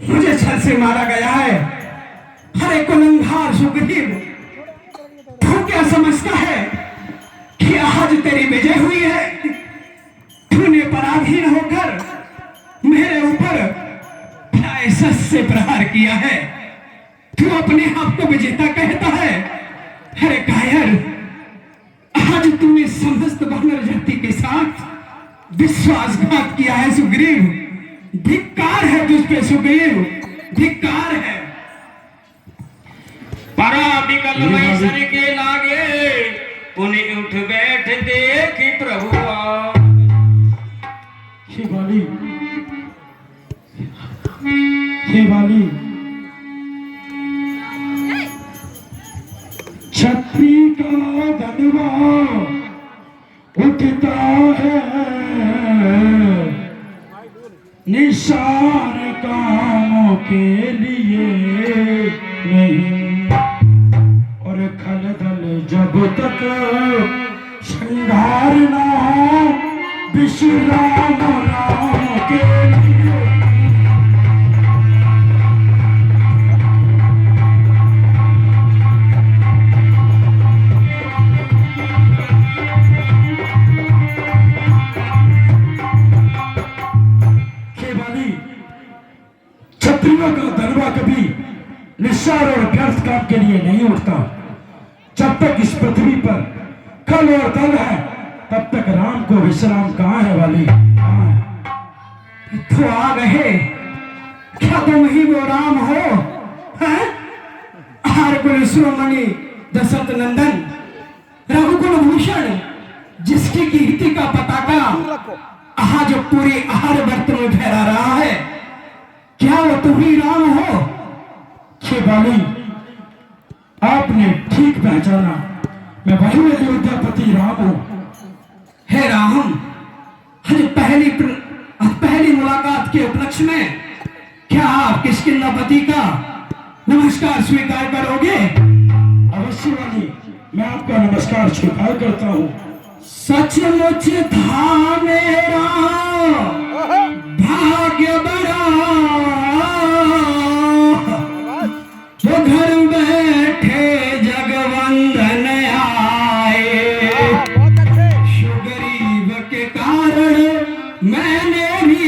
मुझे छल से मारा गया है। अरे कुलंगार सुग्रीव, तू क्या समझता है कि आज तेरी विजय हुई है? तूने पराधीन होकर मेरे ऊपर ऐसा से प्रहार किया है। तू अपने आप को विजेता कहता है। अरे कायर, आज तूने समस्त वानर जाति के साथ विश्वासघात किया है सुग्रीव। धिक्कार है तुझ पे सुग्रीव, धिक्कार है। परा विकल मैसर के लागे, पुनि उठ बैठ देखी प्रभु आ। शिवाली, शिवाली, छत्री का धनवा उठता है, निशान कामों के लिए नहीं, और खलदल जब तक श्रृंगार ना हो, विश्राम राम के लिए। क्षत्रियों का दलवा कभी निस्सार और व्यर्थ काम के लिए नहीं उठता। जब तक इस पृथ्वी पर कल और दल है, तब तक राम को विश्राम कहाँ है वाली? तो आ गए, क्या तुम ही वो राम हो? कुल शिरोमणि दशरथ नंदन, रघुकुल भूषण, जिसकी कीर्ति का पताका आज पूरे आर्यवर्त में फहरा रहा है। क्या वो तुम ही राम हो? शिवाली, आपने ठीक पहचाना, मैं वही अयोध्यापति राम हूं। हे राम, आज पहली मुलाकात के उपलक्ष्य में क्या आप किष्किंधापति का नमस्कार स्वीकार करोगे? अवश्य वाली, मैं आपका नमस्कार स्वीकार करता हूं। सचमुच था मेरा भाग्य बड़ा, वो घर बैठे जगवंदन आए। सुग्रीव के कारण मैंने भी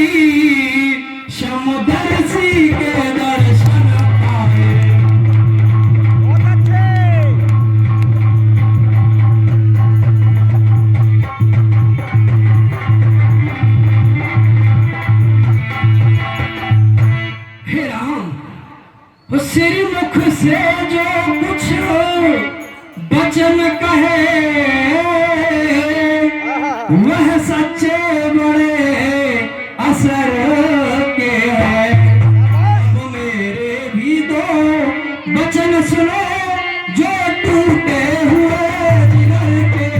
समुद्रसी के दर्शन पाए। हे राम, सिर मुख से जो कुछ वचन कहे, वह सच्चे बड़े असर के हैं। मेरे भी दो वचन सुनो, जो टूटे हुए जिगर के।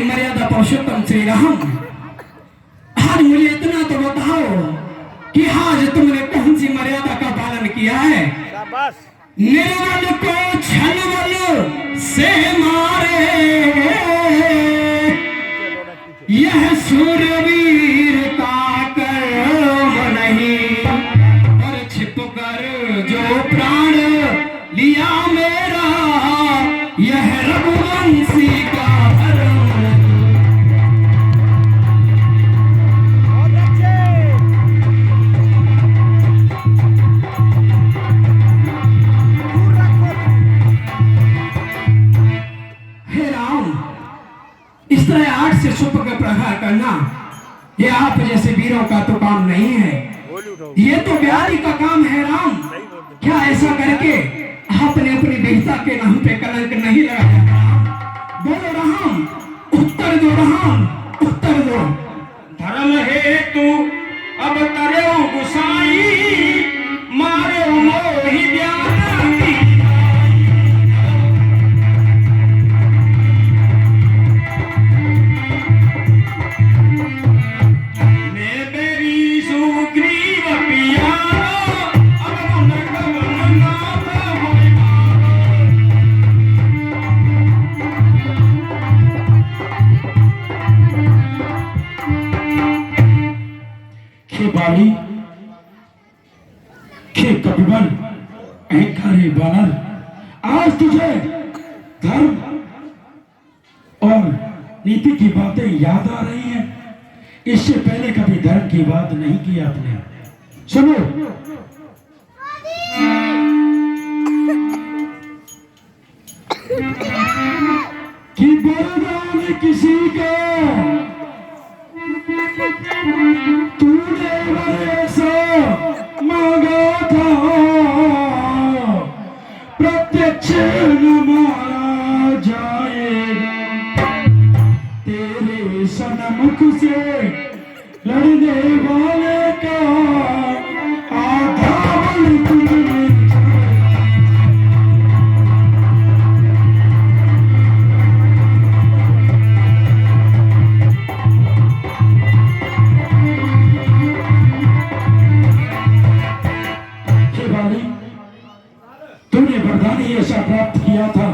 मर्यादा पुरुषोत्तम श्री राम, आज मुझे इतना तो बताओ कि आज तुमने कौन सी मर्यादा का पालन किया है? निर्बल को छलबल से मारे, यह शूरवीर का कर्म नहीं, और छिप कर जो प्राण लिया मेरा, यह रघुवंशी का धर्म। इस तरह आठ से छुप कर प्रहार करना, ये आप जैसे वीरों का तो काम नहीं है, ये तो बिहारी का काम है राम। क्या ऐसा करके आपने अपनी वीरता के नाम पे कलंक नहीं लगाया? बोलो राम, उत्तर दो राम, उत्तर दो। धर्म हेतु अब तरे गुसाई, मारे मोहि ज्ञान की। मैं बेरी सुग्रीव पिया, अब मन हे कपिबल, अहंकारी बानर, आज तुझे धर्म और नीति की बातें याद आ रही हैं। इससे पहले कभी धर्म की बात नहीं की आपने। सुनो, कि बलिदान किसी का तूने ऐसा मांगा था, प्रत्यक्ष न मारा जाएगा। तेरे सन्मुख से लड़ने वाले का आधा बल तुझमें। तूने वरदान ही ऐसा प्राप्त किया था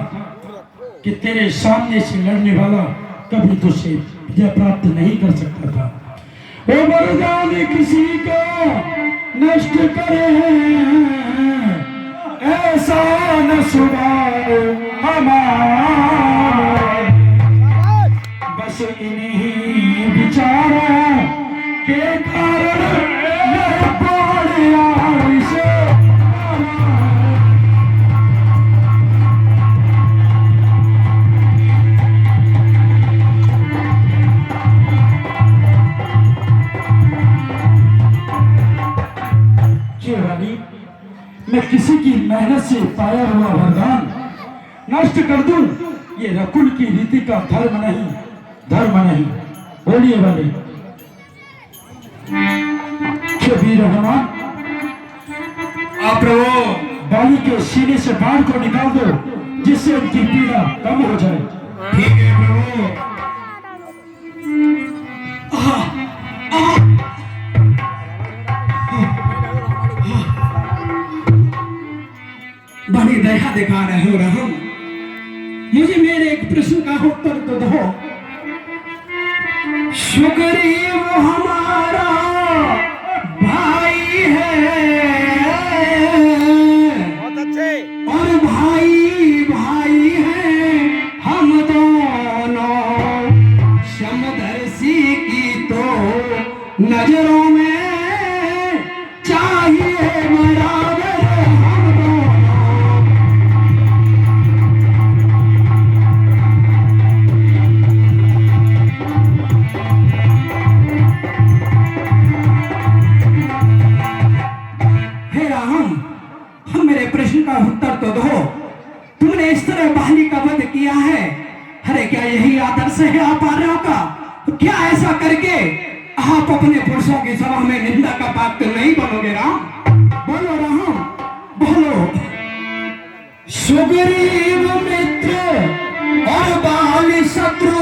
कि तेरे सामने से लड़ने वाला कभी तुझसे विजय प्राप्त नहीं कर सकता था। वो वरदान किसी को नष्ट करे ऐसा न सुनाओ हमारे। बस इन्हीं विचारों के कारण मैं पड़िया इसे। मैं किसी की मेहनत से पाया हुआ वरदान नष्ट कर दूं, ये रकुल की रीति का धर्म नहीं, धर्म नहीं। बोलिए वाले वीर हनुमान, आप प्रभु बाली के सीने से बाढ़ को निकाल दो, जिससे उनकी पीड़ा कम हो जाए। ठीक है प्रभु। बड़ी दया दिखा रहे हो राम, मुझे मेरे एक प्रश्न का उत्तर तो दो। सुग्रीव हमारा भाई है और भाई भाई है हम दोनों। समदर्शी की तो नजरों में चाहिए बराबर हम दोनों। का उत्तर तो दो। तुमने इस तरह बाली का वध किया है, अरे क्या यही आदर्श है आप आर्यों का? तो क्या ऐसा करके आप अपने पुरुषों की सभा में निंदा का पात्र नहीं बनोगे राम? बोलो राम, बोलो। सुग्रीव मित्र और बाली शत्रु,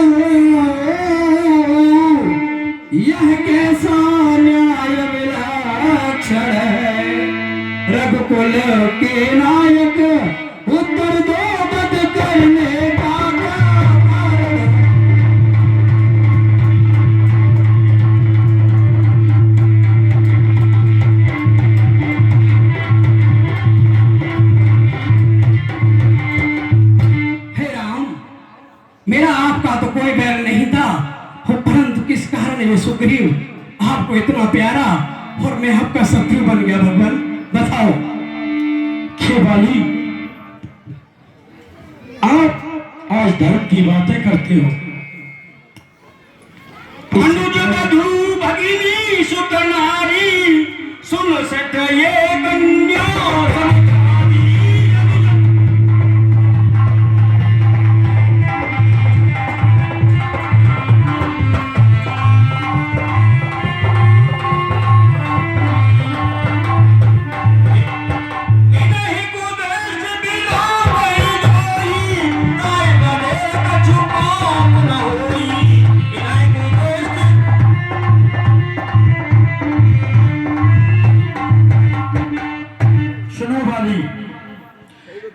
यह कैसा न्याय विलक्षण है। रघुकुल के नायक उत्तर दो वध करने का कारण। हे राम, मेरा आपका तो कोई बैर नहीं था, परंतु किस कारण ये सुग्रीव आपको इतना प्यारा और मैं आपका शत्रु बन गया? भगवान बताओ। बाली, आप आज धर्म की बातें करते हो। अनुज बधू भगिनी सुत नारी, सुन सत ये कन्या समझारी।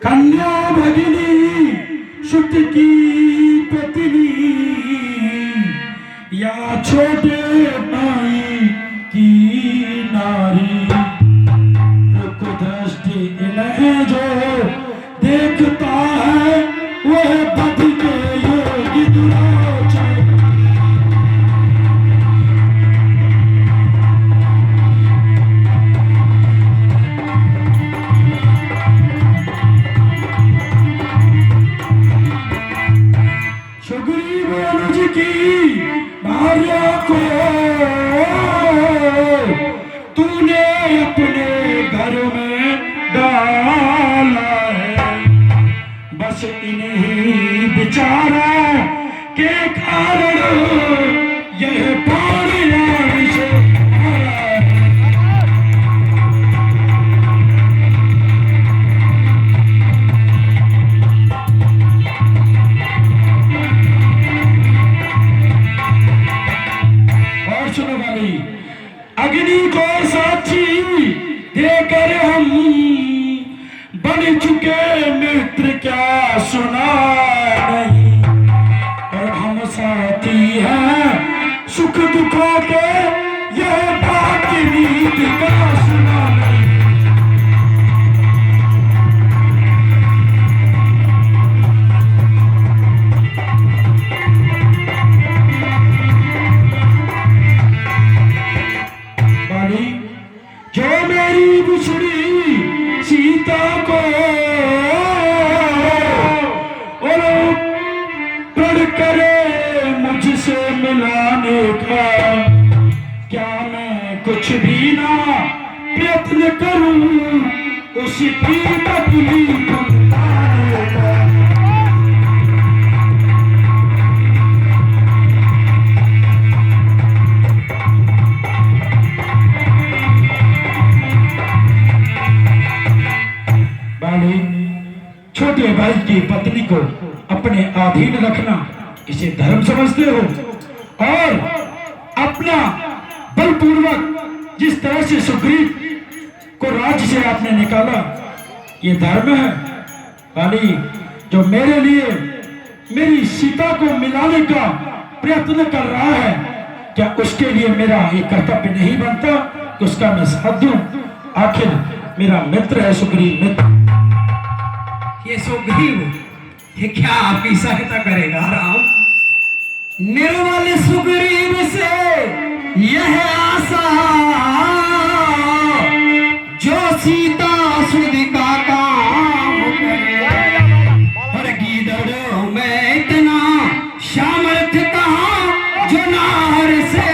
कन्या भगिनी सुत की पत्नी, या छोटे भाई की नारी। रुक की भार्या को तूने अपने घर में डाला है। बस इन्हीं विचारों के कारण यह पानी से अग्नि को साक्षी देकर हम बन चुके मित्र, क्या सुना नहीं। और हम साथी हैं सुख दुखों के, यह बात नीति का सुना नहीं। जो मेरी बुसड़ी सीता को और प्रण करे मुझसे मिलाने का, क्या मैं कुछ भी ना प्रयत्न करूं उसकी तकलीफ मिटाने का। छोटे भाई की पत्नी को अपने अधीन रखना, इसे धर्म समझते हो? और अपना बलपूर्वक जिस तरह से सुग्रीव को राज्य से आपने निकाला, ये धर्म है? वाली, जो मेरे लिए मेरी सीता को मिलाने का प्रयत्न कर रहा है, क्या उसके लिए मेरा ये कर्तव्य नहीं बनता कि उसका मैं साथ दूं? आखिर मेरा मित्र है सुग्रीव, मित्र। ये सुग्रीव, ये क्या आपकी सहायता करेगा राम? निर्मल सुग्रीव से यह आशा, जो सीता सुध का काम करे। और गीदड़ में इतना सामर्थ्य कहाँ, जो नार से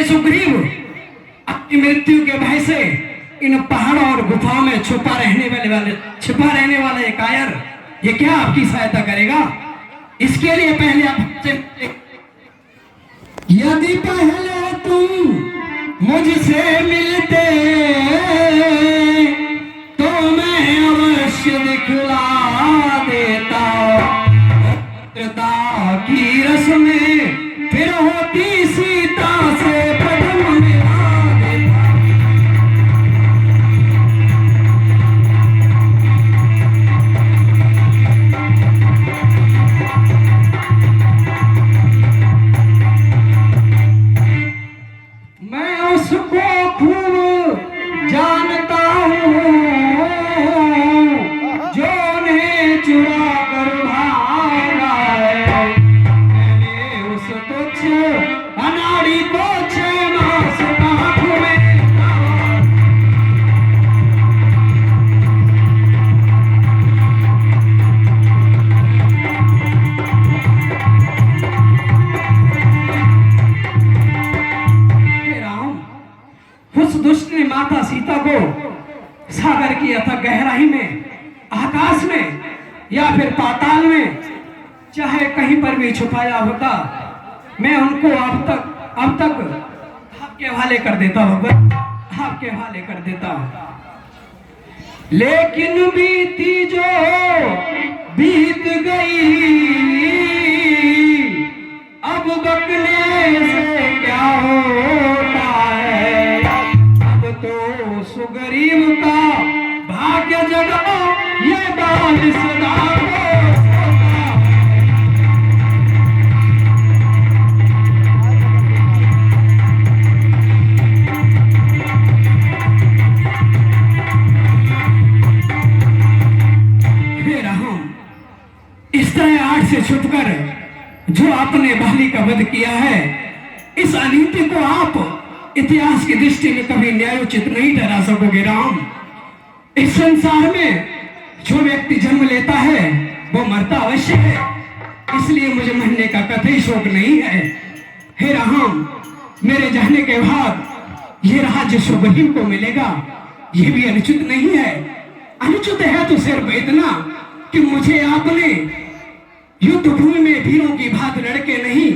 सुग्रीव अपनी मृत्यु के भय से इन पहाड़ों और गुफाओं में छिपा रहने वाला एक कायर, ये क्या आपकी सहायता करेगा? इसके लिए पहले आप यदि पहले तुम मुझसे मिलते तो मैं अवश्य दिखला देता। की रस में फिर होती सीता से प्रथम मिला देता। मैं उसको खूब जानता हूँ, जो ने चुरा कर भागा है। मैंने उस तुच्छ अनाड़ी को 6 मास आँख में उस दुष्ट ने माता सीता को सागर की अथक गहराई में, आकाश में या फिर पाताल में, चाहे कहीं पर भी छुपाया होता, मैं उनको अब तक आपके हवाले कर देता हूँ, आपके हवाले कर देता हूँ। लेकिन बीती जो बीत गई, अब बकने से क्या होता है। अब तो सुग्रीव का भाग्य जगा, ये बात सदा इस तरह आग से छुपकर जो जो आपने बाली का वध किया है, इस अनीति को आप इतिहास की दृष्टि में कभी न्यायोचित नहीं ठहरा सकोगे राम। इस संसार में जो व्यक्ति जन्म लेता है वो मरता अवश्य है, इसलिए मुझे मरने का कतई शौक नहीं है। हे राम, मेरे जाने के बाद ये राज्य शुभहीन को मिलेगा, ये भी अनुचित नहीं है। अनुचित है तो सिर्फ इतना कि मुझे आपने युद्ध भूमि में वीरों की भांति लड़के नहीं,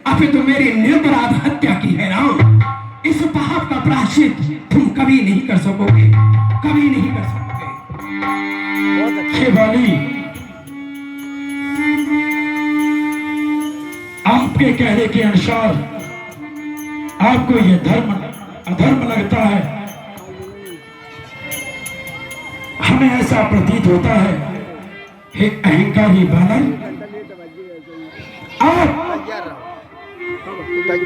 अपितु मेरी निरपराध हत्या की है राम। इस पाप का प्रायश्चित तुम कभी नहीं कर सकोगे, कभी नहीं कर सकोगे। हे बाली, आपके कहने के अनुसार आपको यह धर्म अधर्म लगता है। हमें ऐसा प्रतीत होता है, हे अहंकारी बानर, आप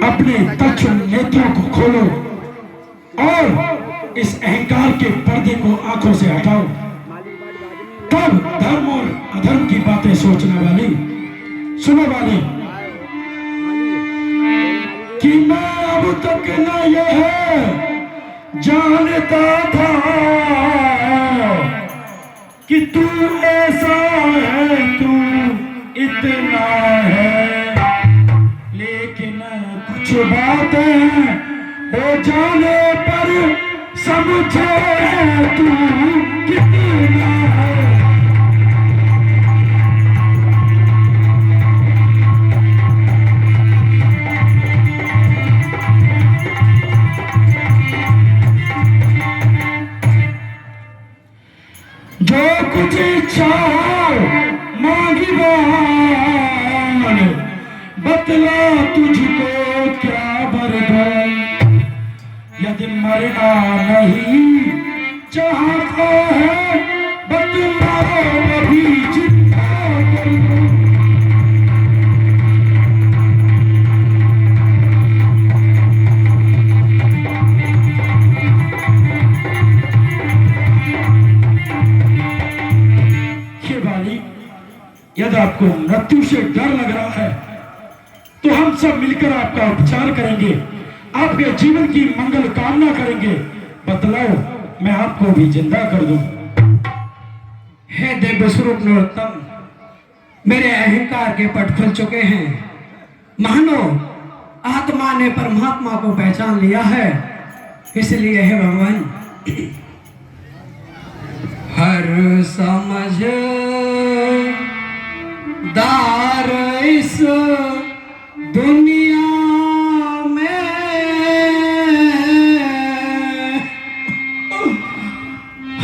अपने तक्ष नेत्रों को खोलो और इस अहंकार के पर्दे को आंखों से हटाओ, तब धर्म और अधर्म की बातें सोचने वाली सुनो वाली कि मैं अब तक न यह जानता था कि तू ऐसा है, तू इतना है, लेकिन कुछ बातें हो जाने पर समझे तू कितना है। जो कुछ इच्छा मांगी बाल, बतला तुझको क्या वरदान। यदि मरना नहीं चाहता है, बतला अभी जिंदा कर दो। यदि आपको मृत्यु से डर लग रहा है तो हम सब मिलकर आपका उपचार करेंगे, आपके जीवन की मंगल कामना करेंगे। बतलाओ, मैं आपको भी जिंदा कर दूं। हे दिव्य स्वरूप नरोत्तम, मेरे अहंकार के पट खुल चुके हैं। मानो आत्मा ने परमात्मा को पहचान लिया है, इसलिए हे भगवान, हर समझ दार इस दुनिया में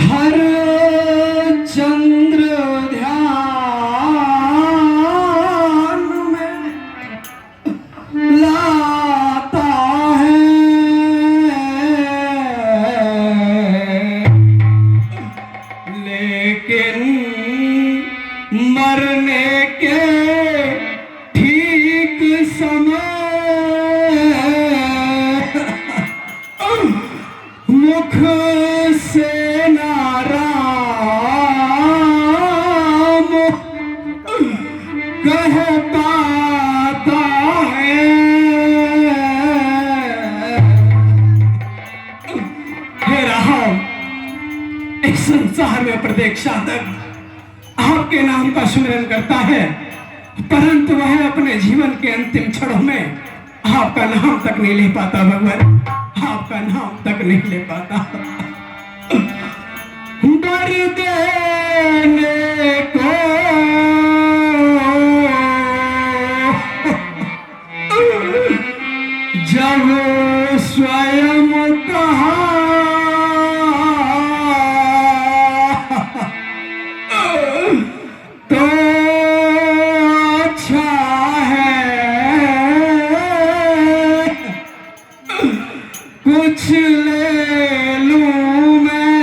हर चंद्र ध्यान में लाता है, लेकिन मरने के ठीक समय मुख से नाराम कह पाता है। हे राम, इस संसार में प्रत्येक साधक आपके नाम का सुमिरन करता है, परंतु वह अपने जीवन के अंतिम क्षणों में आपका नाम तक नहीं ले पाता। भगवान, आपका नाम तक नहीं ले पाता। डर देने को जब स्वयं कहा, तो अच्छा है कुछ ले लूं मैं।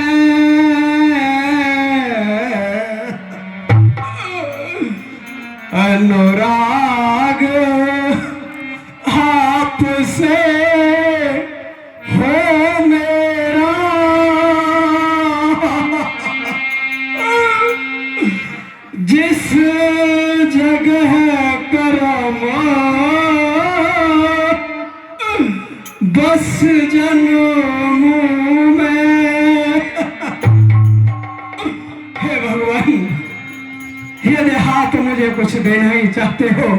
नहीं। यदि हाथ मुझे कुछ देना ही चाहते हो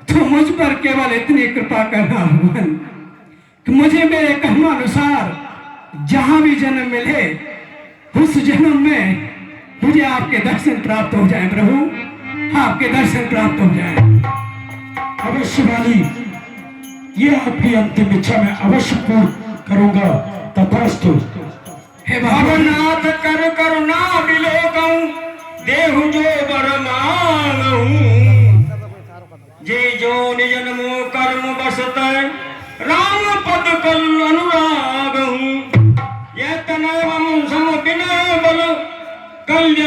तो मुझ पर केवल इतनी कृपा करना भगवान कि मुझे मेरे कर्मानुसार जहां भी जन्म मिले उस जन्म में मुझे आपके दर्शन प्राप्त हो जाए प्रभु, आपके दर्शन प्राप्त हो जाए। अवश्य वाली, ये आपकी अंतिम इच्छा मैं अवश्य पूर्ण करूंगा। तथास्तु। हे भगवान, भवनाथ कर करुणा बिलोकऊं, देहु जो बर मांगऊं। जे जो निज नमो कर्म बसत, राम पद कल अनुरागहूं। यह तनय मम सम बिनय बल कल्याण।